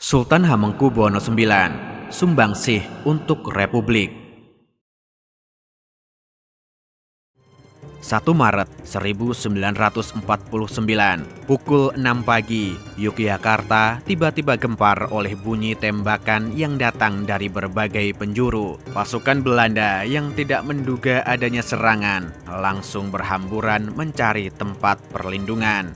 Sultan Hamengkubuwono IX, Sumbangsih untuk Republik. 1 Maret 1949, pukul 6 pagi, Yogyakarta tiba-tiba gempar oleh bunyi tembakan yang datang dari berbagai penjuru. Pasukan Belanda yang tidak menduga adanya serangan langsung berhamburan mencari tempat perlindungan.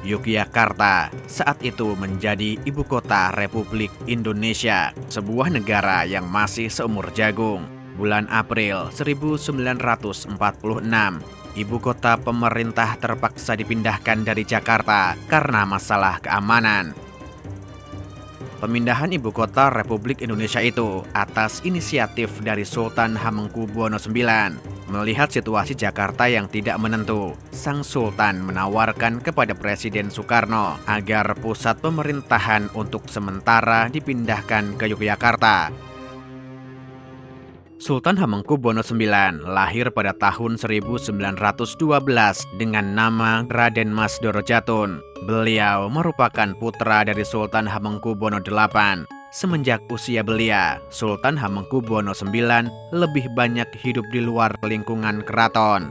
Yogyakarta saat itu menjadi ibu kota Republik Indonesia, sebuah negara yang masih seumur jagung. Bulan April 1946, ibu kota pemerintah terpaksa dipindahkan dari Jakarta karena masalah keamanan. Pemindahan ibu kota Republik Indonesia itu atas inisiatif dari Sultan Hamengkubuwono IX. Melihat situasi Jakarta yang tidak menentu, Sang Sultan menawarkan kepada Presiden Soekarno agar pusat pemerintahan untuk sementara dipindahkan ke Yogyakarta. Sultan Hamengkubuwono IX lahir pada tahun 1912 dengan nama Raden Mas Dorojatun. Beliau merupakan putra dari Sultan Hamengkubuwono VIII. Semenjak usia belia, Sultan Hamengkubuwono IX lebih banyak hidup di luar lingkungan keraton.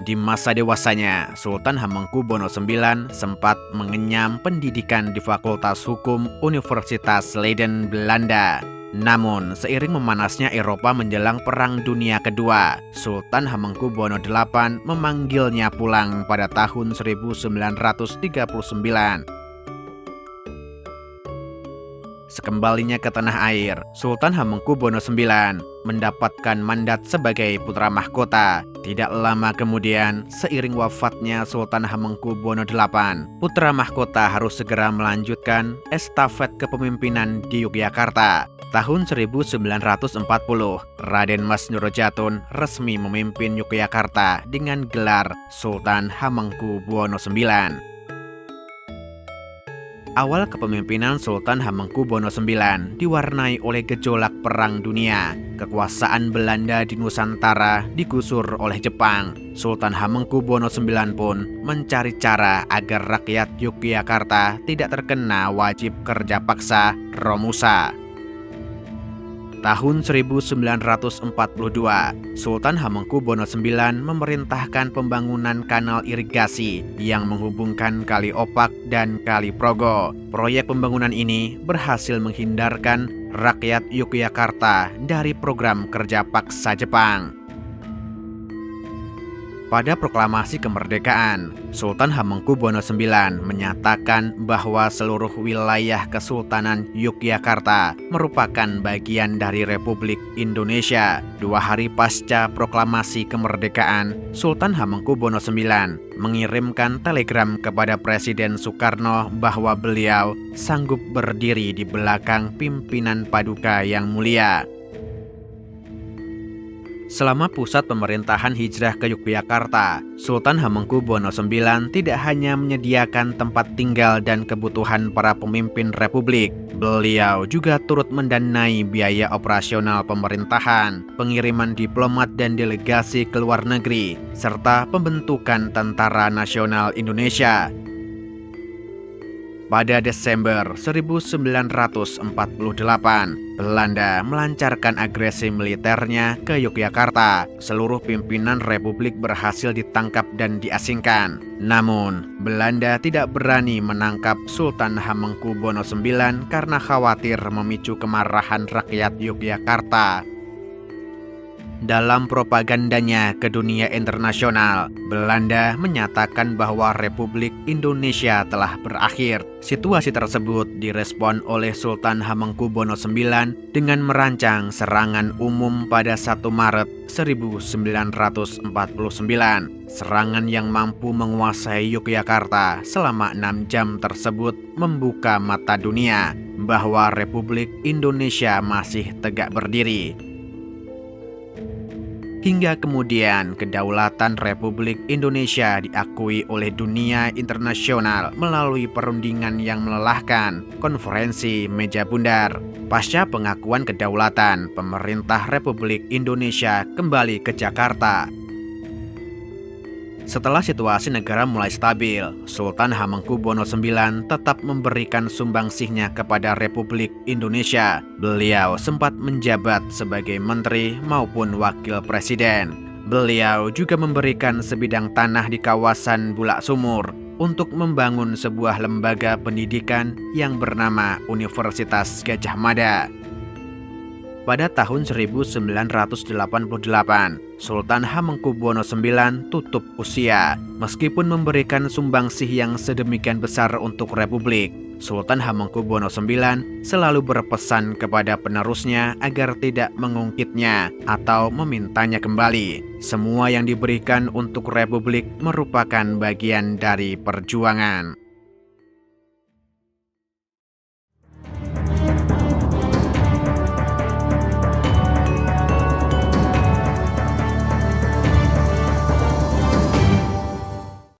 Di masa dewasanya, Sultan Hamengkubuwono IX sempat mengenyam pendidikan di Fakultas Hukum Universitas Leiden, Belanda. Namun, seiring memanasnya Eropa menjelang Perang Dunia Kedua, Sultan Hamengkubuwono VIII memanggilnya pulang pada tahun 1939. Sekembalinya ke tanah air, Sultan Hamengkubuwono IX mendapatkan mandat sebagai putra mahkota. Tidak lama kemudian, seiring wafatnya Sultan Hamengkubuwono VIII, putra mahkota harus segera melanjutkan estafet kepemimpinan di Yogyakarta. Tahun 1940, Raden Mas Dorojatun resmi memimpin Yogyakarta dengan gelar Sultan Hamengkubuwono IX. Awal kepemimpinan Sultan Hamengkubuwono IX diwarnai oleh gejolak Perang Dunia. Kekuasaan Belanda di Nusantara digusur oleh Jepang. Sultan Hamengkubuwono IX pun mencari cara agar rakyat Yogyakarta tidak terkena wajib kerja paksa Romusa. Tahun 1942, Sultan Hamengkubuwono IX memerintahkan pembangunan kanal irigasi yang menghubungkan Kali Opak dan Kali Progo. Proyek pembangunan ini berhasil menghindarkan rakyat Yogyakarta dari program kerja paksa Jepang. Pada proklamasi kemerdekaan, Sultan Hamengkubuwono IX menyatakan bahwa seluruh wilayah Kesultanan Yogyakarta merupakan bagian dari Republik Indonesia. 2 hari pasca proklamasi kemerdekaan, Sultan Hamengkubuwono IX mengirimkan telegram kepada Presiden Soekarno bahwa beliau sanggup berdiri di belakang pimpinan Paduka yang mulia. Selama pusat pemerintahan hijrah ke Yogyakarta, Sultan Hamengkubuwono IX tidak hanya menyediakan tempat tinggal dan kebutuhan para pemimpin republik, beliau juga turut mendanai biaya operasional pemerintahan, pengiriman diplomat dan delegasi ke luar negeri, serta pembentukan Tentara Nasional Indonesia. Pada Desember 1948, Belanda melancarkan agresi militernya ke Yogyakarta. Seluruh pimpinan republik berhasil ditangkap dan diasingkan. Namun, Belanda tidak berani menangkap Sultan Hamengkubuwono IX karena khawatir memicu kemarahan rakyat Yogyakarta. Dalam propagandanya ke dunia internasional, Belanda menyatakan bahwa Republik Indonesia telah berakhir. Situasi tersebut direspon oleh Sultan Hamengkubuwono IX dengan merancang serangan umum pada 1 Maret 1949. Serangan yang mampu menguasai Yogyakarta selama 6 jam tersebut membuka mata dunia bahwa Republik Indonesia masih tegak berdiri. Hingga kemudian kedaulatan Republik Indonesia diakui oleh dunia internasional melalui perundingan yang melelahkan, Konferensi Meja Bundar. Pasca pengakuan kedaulatan, pemerintah Republik Indonesia kembali ke Jakarta. Setelah situasi negara mulai stabil, Sultan Hamengkubuwono IX tetap memberikan sumbangsihnya kepada Republik Indonesia. Beliau sempat menjabat sebagai menteri maupun wakil presiden. Beliau juga memberikan sebidang tanah di kawasan Bulak Sumur untuk membangun sebuah lembaga pendidikan yang bernama Universitas Gadjah Mada. Pada tahun 1988, Sultan Hamengkubuwono IX tutup usia. Meskipun memberikan sumbangsih yang sedemikian besar untuk Republik, Sultan Hamengkubuwono IX selalu berpesan kepada penerusnya agar tidak mengungkitnya atau memintanya kembali. Semua yang diberikan untuk Republik merupakan bagian dari perjuangan.